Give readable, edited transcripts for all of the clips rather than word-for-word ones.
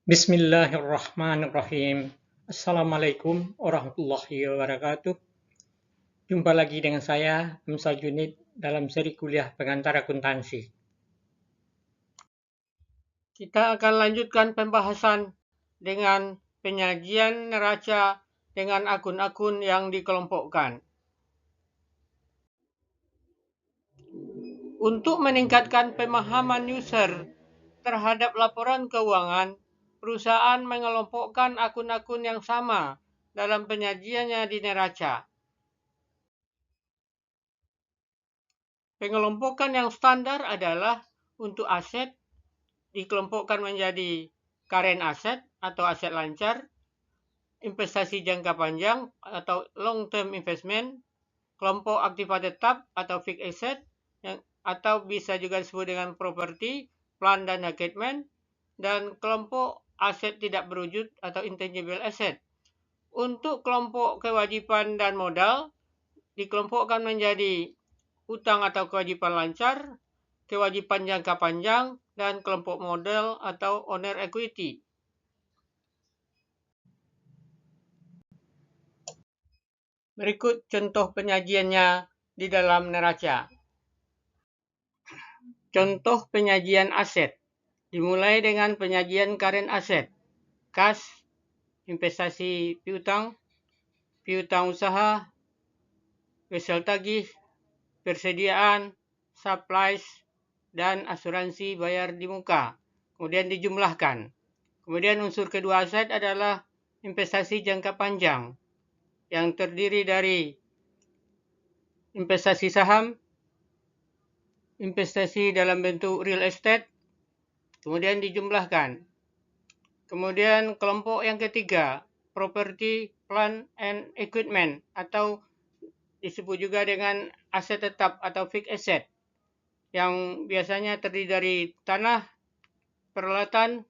Bismillahirrahmanirrahim. Assalamualaikum warahmatullahi wabarakatuh. Jumpa lagi dengan saya, Hamzah Junid, dalam seri kuliah pengantar akuntansi. Kita akan lanjutkan pembahasan dengan penyajian neraca dengan akun-akun yang dikelompokkan. Untuk meningkatkan pemahaman user terhadap laporan keuangan, perusahaan mengelompokkan akun-akun yang sama dalam penyajiannya di neraca. Pengelompokan yang standar adalah untuk aset dikelompokkan menjadi current asset atau aset lancar, investasi jangka panjang atau long term investment, kelompok aktiva tetap atau fixed asset, atau bisa juga disebut dengan properti, plant dan equipment, dan kelompok aset tidak berwujud atau intangible asset. Untuk kelompok kewajiban dan modal dikelompokkan menjadi utang atau kewajiban lancar, kewajiban jangka panjang, dan kelompok modal atau owner equity. Berikut contoh penyajiannya di dalam neraca. Contoh penyajian aset dimulai dengan penyajian current asset, kas, investasi piutang usaha, wesel tagih, persediaan, supplies, dan asuransi bayar di muka. Kemudian dijumlahkan. Kemudian unsur kedua aset adalah investasi jangka panjang yang terdiri dari investasi saham, investasi dalam bentuk real estate, kemudian dijumlahkan. Kemudian kelompok yang ketiga, property, plant, and equipment, atau disebut juga dengan aset tetap atau fixed asset, yang biasanya terdiri dari tanah, peralatan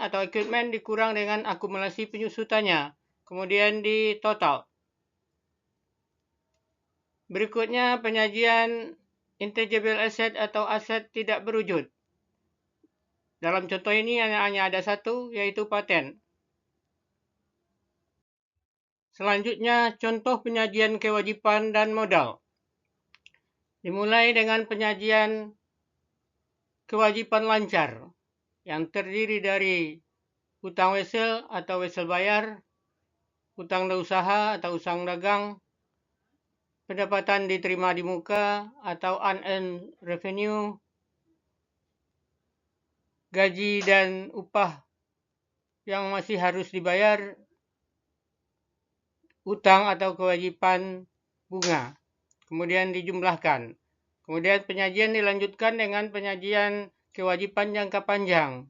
atau equipment dikurang dengan akumulasi penyusutannya, kemudian ditotal. Berikutnya penyajian intangible asset atau aset tidak berwujud. Dalam contoh ini hanya ada satu, yaitu paten. Selanjutnya contoh penyajian kewajiban dan modal. Dimulai dengan penyajian kewajiban lancar yang terdiri dari hutang wesel atau wesel bayar, hutang usaha atau utang dagang, pendapatan diterima di muka atau unearned revenue, gaji dan upah yang masih harus dibayar, hutang atau kewajiban bunga, kemudian dijumlahkan. Kemudian penyajian dilanjutkan dengan penyajian kewajiban jangka panjang,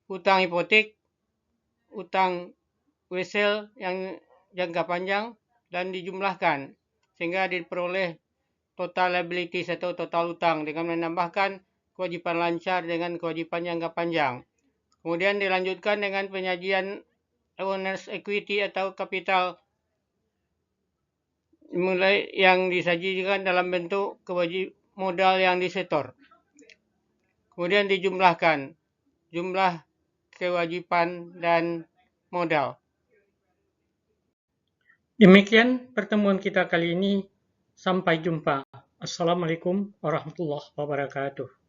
hutang hipotek, hutang wesel yang jangka panjang, dan dijumlahkan sehingga diperoleh total liabilities atau total hutang dengan menambahkan kewajiban lancar dengan kewajiban jangka panjang. Kemudian dilanjutkan dengan penyajian owner's equity atau kapital mulai yang disajikan dalam bentuk modal yang disetor. Kemudian dijumlahkan jumlah kewajiban dan modal. Demikian pertemuan kita kali ini. Sampai jumpa. Assalamualaikum warahmatullahi wabarakatuh.